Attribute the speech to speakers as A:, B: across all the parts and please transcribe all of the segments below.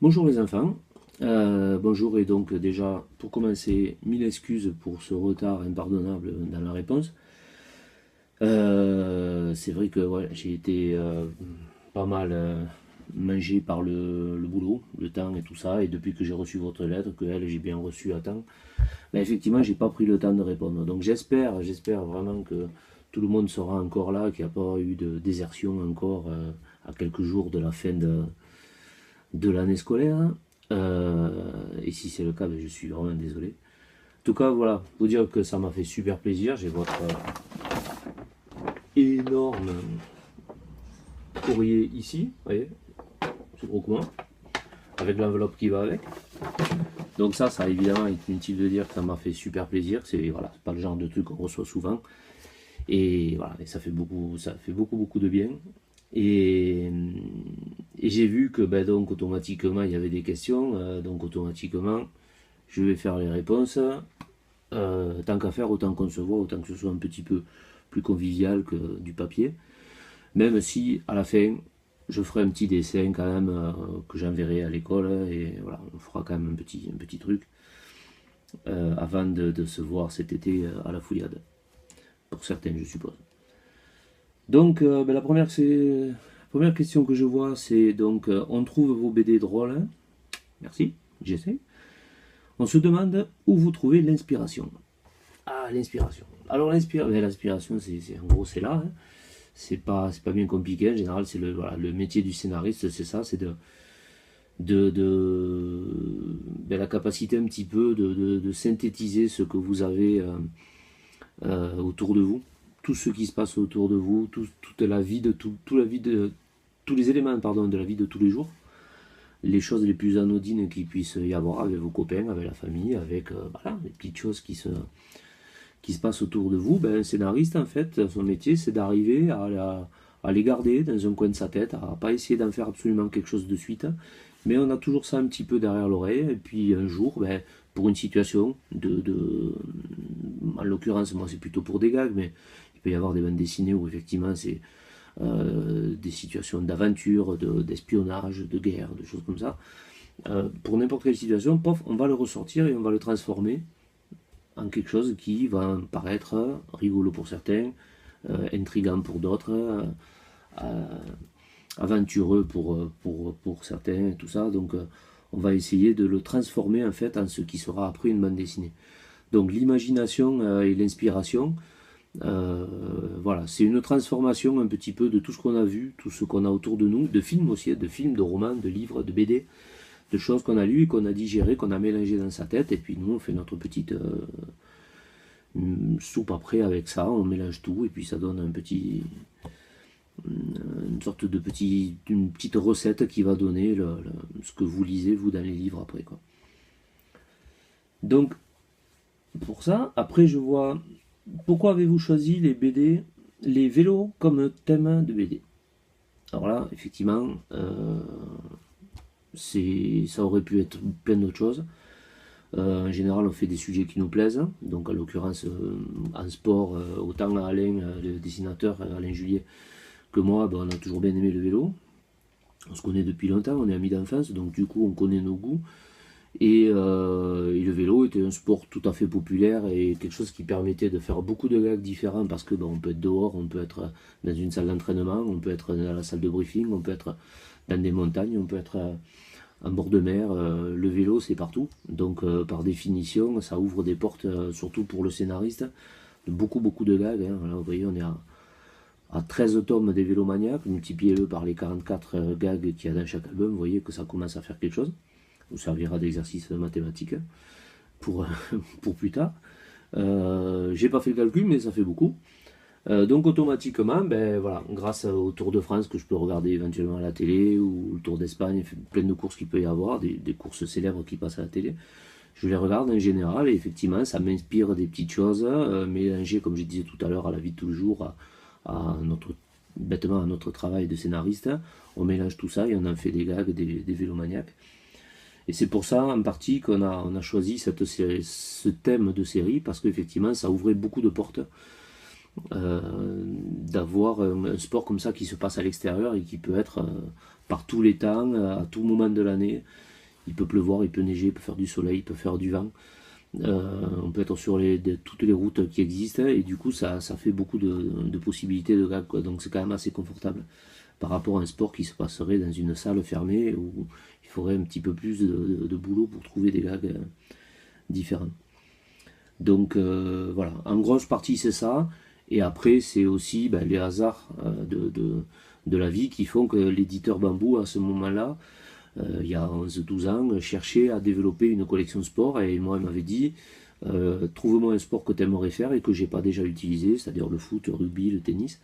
A: Bonjour les enfants. Bonjour, et donc déjà pour commencer, mille excuses pour ce retard impardonnable dans la réponse. C'est vrai que ouais, j'ai été pas mal mangé par le boulot, le temps et tout ça, et depuis que j'ai reçu votre lettre, que elle j'ai bien reçu à temps, ben effectivement j'ai pas pris le temps de répondre. Donc j'espère vraiment que tout le monde sera encore là, qu'il n'y a pas eu de désertion encore à quelques jours de la fin de l'année scolaire. Et si c'est le cas, ben, je suis vraiment désolé. En tout cas, voilà, vous dire que ça m'a fait super plaisir. J'ai votre énorme courrier ici, vous voyez, c'est gros comment, avec l'enveloppe qui va avec. Donc ça évidemment est inutile de dire que ça m'a fait super plaisir. C'est voilà, c'est pas le genre de truc qu'on reçoit souvent. Et voilà, et ça fait beaucoup de bien. Et, et j'ai vu que ben, donc automatiquement il y avait des questions, donc automatiquement je vais faire les réponses. Tant qu'à faire, autant qu'on se voit, autant que ce soit un petit peu plus convivial que du papier. Même si à la fin je ferai un petit dessin quand même que j'enverrai à l'école, et voilà, on fera quand même un petit truc avant de se voir cet été à la fouillade. Pour certains, je suppose. Donc, ben, la première question que je vois, c'est donc on trouve vos BD drôles. Hein. Merci, j'essaie. On se demande où vous trouvez l'inspiration. Ah, l'inspiration. Alors, l'inspiration, en gros, c'est là. Hein. C'est pas bien compliqué. En général, c'est voilà, le métier du scénariste, c'est ça, c'est ben, la capacité un petit peu de synthétiser ce que vous avez autour de vous, tout ce qui se passe autour de vous, toute la vie de tous les éléments pardon, de la vie de tous les jours, les choses les plus anodines qu'il puisse y avoir avec vos copains, avec la famille, avec voilà, les petites choses qui se passent autour de vous. Ben, un scénariste, en fait, son métier, c'est d'arriver à les garder dans un coin de sa tête, à pas essayer d'en faire absolument quelque chose de suite, mais on a toujours ça un petit peu derrière l'oreille, et puis un jour, ben, pour une situation en l'occurrence, moi c'est plutôt pour des gags, mais il peut y avoir des bandes dessinées où effectivement c'est des situations d'aventure, d'espionnage, de guerre, de choses comme ça. Pour n'importe quelle situation, pof, on va le ressortir et on va le transformer en quelque chose qui va paraître rigolo pour certains, intrigant pour d'autres, euh, aventureux pour certains, et tout ça. Donc on va essayer de le transformer en fait en ce qui sera après une bande dessinée. Donc l'imagination et l'inspiration, voilà, c'est une transformation un petit peu de tout ce qu'on a vu, tout ce qu'on a autour de nous, de films aussi, de films, de romans, de livres, de BD, de choses qu'on a lues et qu'on a digérées, qu'on a mélangées dans sa tête, et puis nous on fait notre petite soupe après avec ça, on mélange tout, et puis ça donne une sorte une petite recette qui va donner ce que vous lisez vous dans les livres après quoi. Donc pour ça, après je vois pourquoi avez-vous choisi les BD, les vélos comme thème de BD. Alors là, effectivement, ça aurait pu être plein d'autres choses. En général, on fait des sujets qui nous plaisent. Donc, en l'occurrence, en sport, autant Alain, le dessinateur, Alain Juliet, que moi, ben, on a toujours bien aimé le vélo. On se connaît depuis longtemps, on est amis d'enfance, donc du coup, on connaît nos goûts. Et le vélo était un sport tout à fait populaire et quelque chose qui permettait de faire beaucoup de gags différents parce que ben, on peut être dehors, on peut être dans une salle d'entraînement, on peut être dans la salle de briefing, on peut être dans des montagnes, on peut être en bord de mer. Le vélo, c'est partout. Donc, par définition, ça ouvre des portes, surtout pour le scénariste, de beaucoup de gags. Hein. Là, vous voyez, on est à 13 tomes des Vélomaniacs, multipliez-le par les 44 gags qu'il y a dans chaque album, vous voyez que ça commence à faire quelque chose. Vous servira d'exercice mathématique pour, pour plus tard. J'ai pas fait le calcul, mais ça fait beaucoup. Donc automatiquement, ben, voilà, grâce au Tour de France que je peux regarder éventuellement à la télé, ou le Tour d'Espagne, plein de courses qu'il peut y avoir, des courses célèbres qui passent à la télé, je les regarde en général et effectivement ça m'inspire des petites choses mélangées, comme je disais tout à l'heure, à la vie de tous les jours, bêtement à notre travail de scénariste. On mélange tout ça et on en fait des gags, des vélomaniacs. Et c'est pour ça en partie on a choisi ce thème de série, parce qu'effectivement ça ouvrait beaucoup de portes, d'avoir un sport comme ça qui se passe à l'extérieur et qui peut être par tous les temps, à tout moment de l'année. Il peut pleuvoir, il peut neiger, il peut faire du soleil, il peut faire du vent. On peut être sur toutes les routes qui existent et du coup ça fait beaucoup de possibilités de gags, quoi. Donc c'est quand même assez confortable par rapport à un sport qui se passerait dans une salle fermée où il faudrait un petit peu plus de boulot pour trouver des gags différents. Donc voilà, en grosse partie c'est ça, et après c'est aussi les hasards de la vie qui font que l'éditeur Bambou à ce moment-là, il y a 11-12 ans, cherchait à développer une collection sport, et moi il m'avait dit trouve-moi un sport que tu aimerais faire et que j'ai pas déjà utilisé, c'est-à-dire le foot, le rugby, le tennis.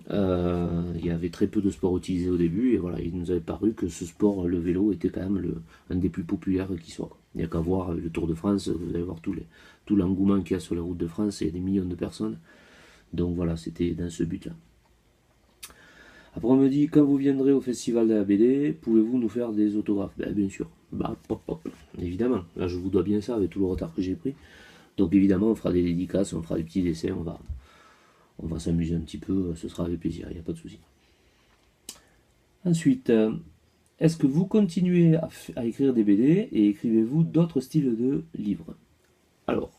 A: Il y avait très peu de sports utilisés au début, et voilà, il nous avait paru que ce sport, le vélo, était quand même un des plus populaires qui soit. Il n'y a qu'à voir le Tour de France, vous allez voir tout l'engouement qu'il y a sur les routes de France, il y a des millions de personnes. Donc voilà, c'était dans ce but-là. Après on me dit, quand vous viendrez au festival de la BD, pouvez-vous nous faire des autographes? Bien sûr, évidemment, là je vous dois bien ça avec tout le retard que j'ai pris. Donc évidemment on fera des dédicaces, on fera des petits dessins, on va s'amuser un petit peu, ce sera avec plaisir, il n'y a pas de souci. Ensuite, est-ce que vous continuez à écrire des BD et écrivez-vous d'autres styles de livres? Alors,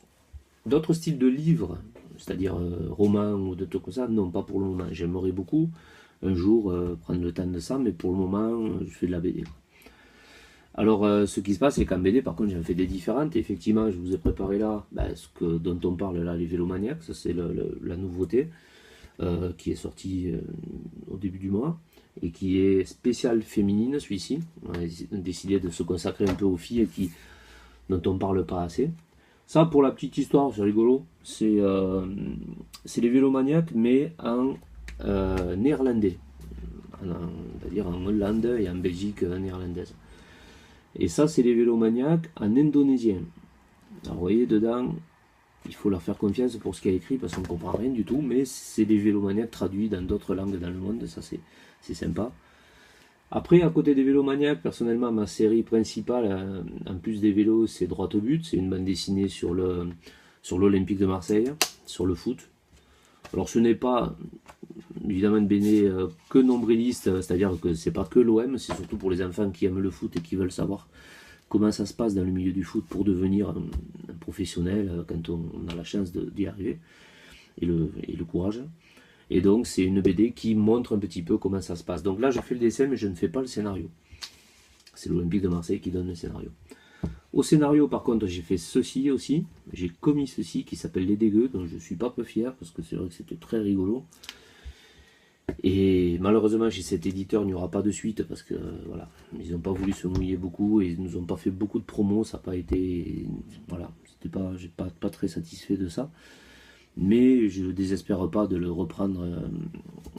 A: d'autres styles de livres, c'est-à-dire romans ou de trucs comme ça, non, pas pour le moment. J'aimerais beaucoup un jour prendre le temps de ça, mais pour le moment, je fais de la BD. Alors, ce qui se passe, c'est qu'en BD, par contre, j'en fais des différentes. Et effectivement, je vous ai préparé là dont on parle là, les Vélomaniacs. Ça, c'est la nouveauté qui est sortie au début du mois et qui est spéciale féminine, celui-ci. On a décidé de se consacrer un peu aux filles dont on ne parle pas assez. Ça, pour la petite histoire, c'est rigolo. C'est les Vélomaniacs, mais en néerlandais. C'est-à-dire en Hollande et en Belgique néerlandaise. Et ça, c'est les Vélomaniacs en indonésien. Alors, vous voyez, dedans, il faut leur faire confiance pour ce qu'il y a écrit, parce qu'on ne comprend rien du tout, mais c'est des Vélomaniacs traduits dans d'autres langues dans le monde, ça c'est sympa. Après, à côté des Vélomaniacs, personnellement, ma série principale, en plus des vélos, c'est Droit au but. C'est une bande dessinée sur l'Olympique de Marseille, sur le foot. Alors, ce n'est pas évidemment une BD que nombriliste, c'est-à-dire que c'est pas que l'OM, c'est surtout pour les enfants qui aiment le foot et qui veulent savoir comment ça se passe dans le milieu du foot pour devenir un professionnel quand on a la chance d'y arriver et le courage. Et donc c'est une BD qui montre un petit peu comment ça se passe. Donc là je fais le dessin mais je ne fais pas le scénario. C'est l'Olympique de Marseille qui donne le scénario. Au scénario par contre j'ai fait ceci aussi. J'ai commis ceci qui s'appelle Les Dégueux, dont je suis pas peu fier parce que c'est vrai que c'était très rigolo. Et malheureusement chez cet éditeur il n'y aura pas de suite parce que voilà, ils n'ont pas voulu se mouiller beaucoup et ils nous ont pas fait beaucoup de promos, ça n'a pas été, voilà, j'ai pas très satisfait de ça, mais je ne désespère pas de le reprendre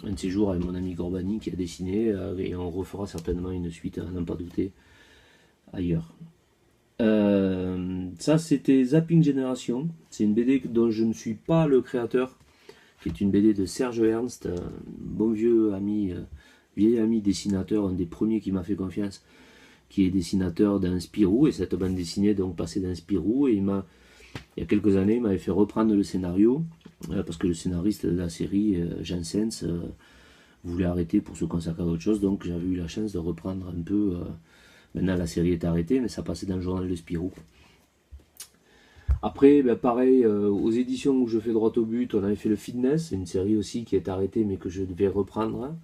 A: un de ces jours avec mon ami Gorbani qui a dessiné et on refera certainement une suite à n'en pas douter ailleurs. Ça c'était Zapping Generation, c'est une BD dont je ne suis pas le créateur, qui est une BD de Serge Ernst, bon vieux ami, vieil ami dessinateur, un des premiers qui m'a fait confiance, qui est dessinateur d'un Spirou, et cette bande dessinée est donc passée d'un Spirou, et il y a quelques années, il m'avait fait reprendre le scénario, parce que le scénariste de la série, Jean Sens, voulait arrêter pour se consacrer à autre chose, donc j'avais eu la chance de reprendre un peu, maintenant la série est arrêtée, mais ça passait dans le journal de Spirou. Après, pareil, aux éditions où je fais Droit au but, on avait fait le Fitness, une série aussi qui est arrêtée mais que je devais reprendre.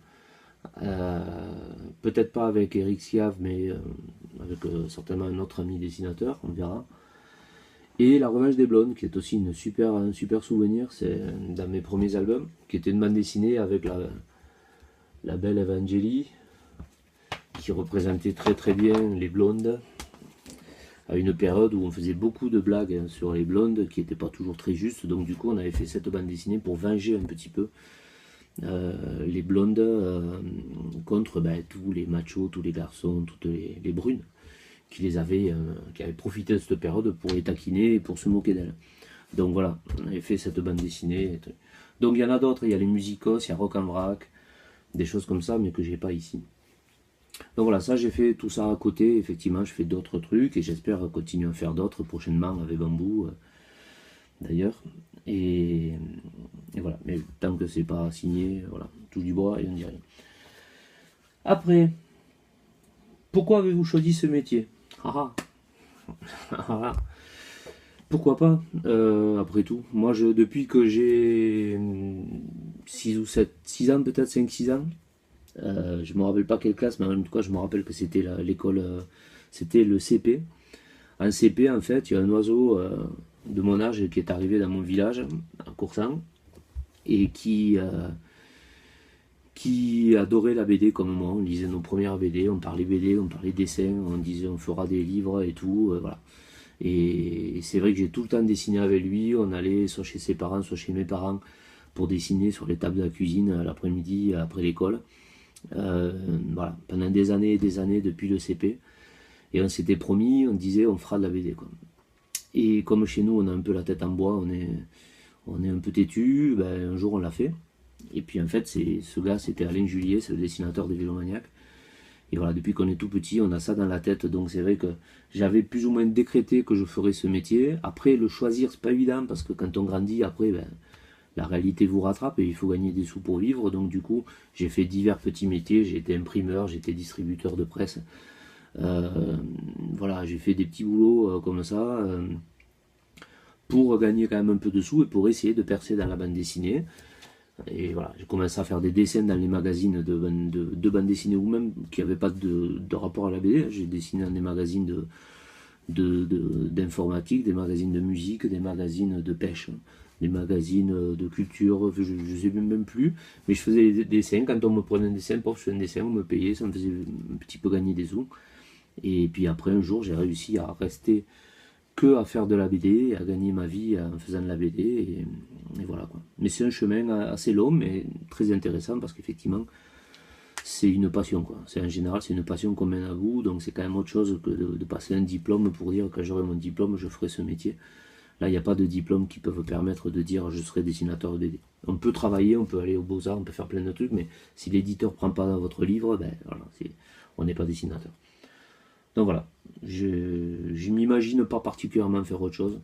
A: Peut-être pas avec Eric Siave, mais avec certainement un autre ami dessinateur, on verra. Et La Revanche des Blondes, qui est aussi un super souvenir, c'est dans mes premiers albums, qui était une bande dessinée avec la belle Evangélie, qui représentait très très bien les blondes, à une période où on faisait beaucoup de blagues sur les blondes qui n'étaient pas toujours très justes, donc du coup on avait fait cette bande dessinée pour venger un petit peu les blondes contre tous les machos, tous les garçons, toutes les brunes qui avaient profité de cette période pour les taquiner et pour se moquer d'elles. Donc voilà, on avait fait cette bande dessinée. Donc il y en a d'autres, il y a les musicos, il y a Rock en Vrac, des choses comme ça, mais que j'ai pas ici. Donc voilà, ça j'ai fait tout ça à côté, effectivement je fais d'autres trucs et j'espère continuer à faire d'autres prochainement avec Bambou d'ailleurs. Et voilà, mais tant que c'est pas signé, voilà, tout du bois et on dit rien. Après, pourquoi avez-vous choisi ce métier? Ah, ah, pourquoi pas, après tout. Moi, depuis que j'ai 6 ou 7, 6 ans, peut-être 5 6 ans, je me rappelle pas quelle classe, mais en tout cas, je me rappelle que c'était l'école, c'était le CP. En CP, en fait, il y a un oiseau de mon âge qui est arrivé dans mon village, à Coursan, et qui adorait la BD comme moi. On lisait nos premières BD, on parlait BD, on parlait dessin, on disait on fera des livres et tout, voilà. Et c'est vrai que j'ai tout le temps dessiné avec lui. On allait soit chez ses parents, soit chez mes parents pour dessiner sur les tables de la cuisine l'après-midi après l'école. Voilà, pendant des années et des années depuis le CP. Et on s'était promis, on disait on fera de la BD quoi. Et comme chez nous on a un peu la tête en bois, on est un peu têtu, ben, un jour on l'a fait. Et puis en fait ce gars c'était Alain Julier, c'est le dessinateur des Vélomaniacs. Et voilà, depuis qu'on est tout petit, on a ça dans la tête. Donc c'est vrai que j'avais plus ou moins décrété que je ferais ce métier. Après, le choisir, c'est pas évident parce que quand on grandit, après, ben, la réalité vous rattrape et il faut gagner des sous pour vivre. Donc du coup, j'ai fait divers petits métiers. J'ai été imprimeur, j'ai été distributeur de presse. Voilà, j'ai fait des petits boulots comme ça pour gagner quand même un peu de sous et pour essayer de percer dans la bande dessinée. Et voilà, j'ai commencé à faire des dessins dans les magazines de bande dessinée ou même qui n'avaient pas de rapport à la BD. J'ai dessiné dans des magazines d'informatique, des magazines de musique, des magazines de pêche, des magazines de culture, je ne sais même plus. Mais je faisais des dessins, quand on me prenait un dessin, je faisais un dessin, on me payait, ça me faisait un petit peu gagner des sous. Et puis après un jour j'ai réussi à rester que à faire de la BD, à gagner ma vie en faisant de la BD, et voilà quoi. Mais c'est un chemin assez long, mais très intéressant parce qu'effectivement, c'est une passion quoi. C'est en général, c'est une passion qu'on mène à bout, donc c'est quand même autre chose que de passer un diplôme pour dire quand j'aurai mon diplôme, je ferai ce métier. Là, il n'y a pas de diplôme qui peuvent permettre de dire je serai dessinateur de BD. On peut travailler, on peut aller aux Beaux-Arts, on peut faire plein de trucs, mais si l'éditeur ne prend pas votre livre, ben voilà, on n'est pas dessinateur. Donc voilà, je m'imagine pas particulièrement faire autre chose.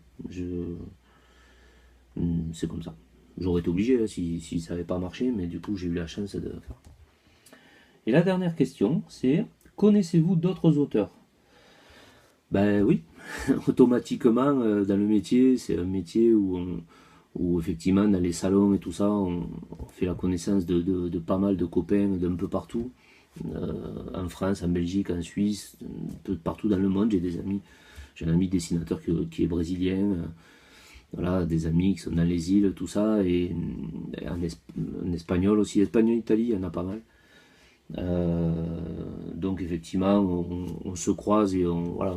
A: C'est comme ça. J'aurais été obligé si ça n'avait pas marché, mais du coup j'ai eu la chance de le faire. Et la dernière question, c'est connaissez-vous d'autres auteurs? Ben oui, automatiquement dans le métier, c'est un métier où effectivement dans les salons et tout ça, on fait la connaissance de pas mal de copains d'un peu partout. En France, en Belgique, en Suisse, un peu partout dans le monde, j'ai des amis. J'ai un ami dessinateur qui est brésilien, voilà, des amis qui sont dans les îles, tout ça, et en espagnol aussi, espagnol, Italie, il y en a pas mal. Donc effectivement, on se croise et voilà,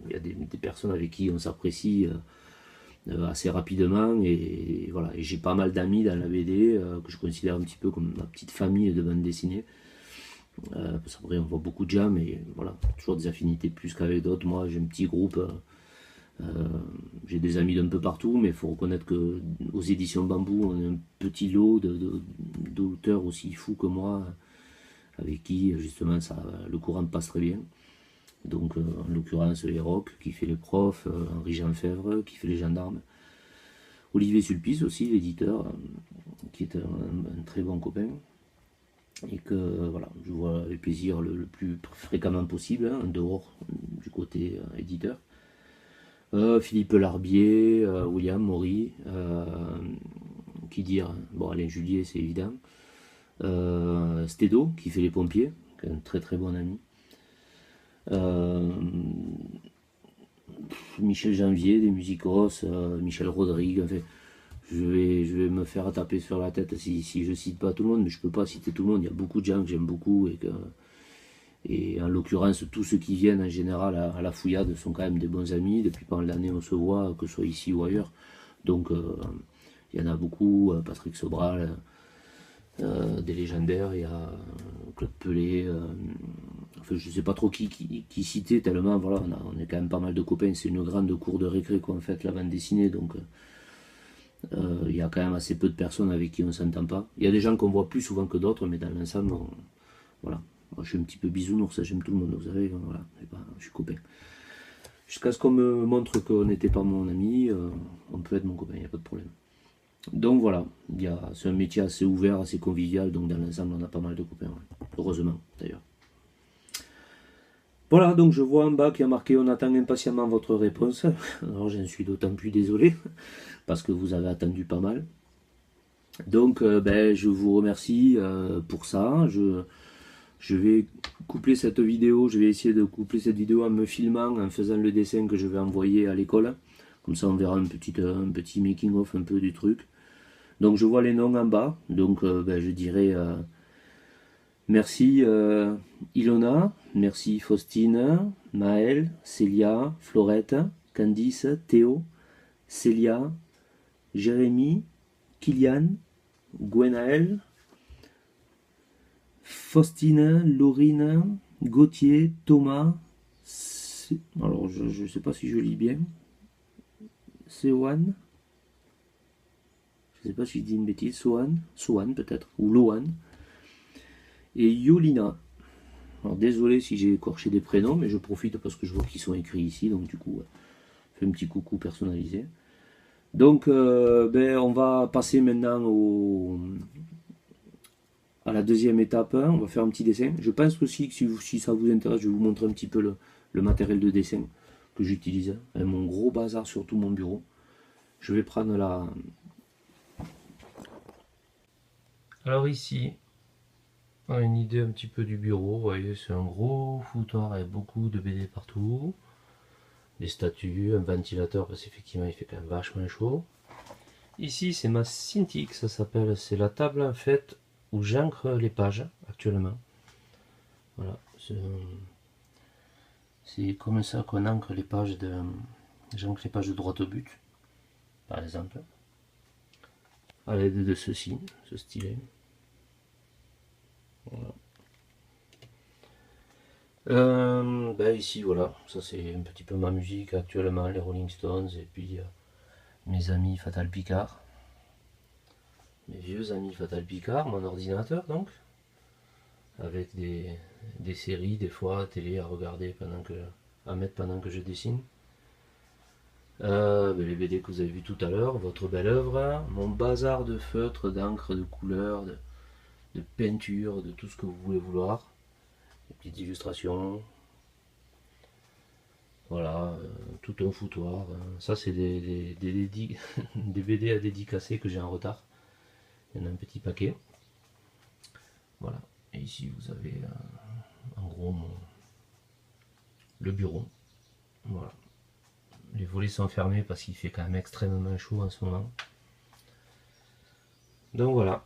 A: il y a des personnes avec qui on s'apprécie assez rapidement, et voilà, et j'ai pas mal d'amis dans la BD que je considère un petit peu comme ma petite famille de bande dessinée. Parce qu'après on voit beaucoup de gens, mais voilà, toujours des affinités plus qu'avec d'autres. Moi j'ai un petit groupe, j'ai des amis d'un peu partout, mais il faut reconnaître que aux éditions Bambou, on a un petit lot d'auteurs aussi fous que moi, avec qui justement le courant passe très bien. Donc en l'occurrence Héroc qui fait les profs, Henri Jean Fèvre qui fait les gendarmes, Olivier Sulpice aussi, l'éditeur, qui est un très bon copain. Et que voilà, je vois avec plaisir le plus fréquemment possible, hein, en dehors du côté éditeur. Philippe Larbier, William Maury, qui dire, bon Alain Julier c'est évident, Stédo qui fait les pompiers, qui est un très très bon ami. Michel Janvier des Musicos, Michel Rodrigue, enfin, je vais me faire taper sur la tête si je cite pas tout le monde, mais je peux pas citer tout le monde. Il y a beaucoup de gens que j'aime beaucoup et en l'occurrence tous ceux qui viennent en général à la fouillade sont quand même des bons amis. Depuis pas mal d'années on se voit, que ce soit ici ou ailleurs. Donc il y en a beaucoup, Patrick Sobral, des légendaires, il y a Claude Pelé, enfin je sais pas trop qui citer tellement voilà, on est quand même pas mal de copains, c'est une grande cour de récré quoi en fait la bande dessinée, donc il y a quand même assez peu de personnes avec qui on s'entend pas. Il y a des gens qu'on voit plus souvent que d'autres, mais dans l'ensemble, voilà. Moi, je suis un petit peu bisounours, j'aime tout le monde, vous savez, voilà, je suis copain. Jusqu'à ce qu'on me montre qu'on n'était pas mon ami, on peut être mon copain, il n'y a pas de problème. Donc voilà, c'est un métier assez ouvert, assez convivial, donc dans l'ensemble, on a pas mal de copains, ouais. Heureusement d'ailleurs. Voilà, donc je vois en bas qu'il y a marqué on attend impatiemment votre réponse. Alors j'en suis d'autant plus désolé parce que vous avez attendu pas mal. Donc ben, je vous remercie pour ça. Je vais coupler cette vidéo, je vais essayer de coupler cette vidéo en me filmant, en faisant le dessin que je vais envoyer à l'école. Comme ça on verra un petit making of un peu du truc. Donc je vois les noms en bas, donc ben, je dirais merci Ilona, merci Faustine, Maëlle, Célia, Florette, Candice, Théo, Célia, Jérémy, Kylian, Gwenaël, Faustine, Laurine, Gauthier, Thomas, alors je ne sais pas si je lis bien, Sewan, je ne sais pas si je dis une bêtise, Sohan peut-être, ou Lohan, et Yolina. Alors désolé si j'ai écorché des prénoms, mais je profite parce que je vois qu'ils sont écrits ici, donc du coup, je fais un petit coucou personnalisé. Donc, ben, on va passer maintenant à la deuxième étape. On va faire un petit dessin. Je pense aussi que si ça vous intéresse, je vais vous montrer un petit peu le matériel de dessin que j'utilise. Avec mon gros bazar sur tout mon bureau. Je vais prendre la... Alors ici, on a une idée un petit peu du bureau. Vous voyez, c'est un gros foutoir avec beaucoup de BD partout. Des statues, un ventilateur parce qu'effectivement il fait quand même vachement chaud. Ici c'est ma Cintiq, ça s'appelle, c'est la table en fait où j'ancre les pages actuellement. Voilà, c'est comme ça qu'on ancre les pages j'ancre les pages de droit au but, par exemple, à l'aide de ceci, ce stylet. Voilà. Ben ici voilà, ça c'est un petit peu ma musique actuellement, les Rolling Stones et puis mes amis Fatal Picard. Mes vieux amis Fatal Picard, mon ordinateur donc, avec des séries des fois télé à regarder à mettre pendant que je dessine. Les BD que vous avez vu tout à l'heure, votre belle œuvre, mon bazar de feutres, d'encre, de couleurs, de peinture, de tout ce que vous voulez vouloir, des petites illustrations, voilà, tout un foutoir. Ça c'est des BD à dédicacer que j'ai en retard. Il y en a un petit paquet. Voilà. Et ici vous avez en gros le bureau. Voilà. Les volets sont fermés parce qu'il fait quand même extrêmement chaud en ce moment. Donc voilà.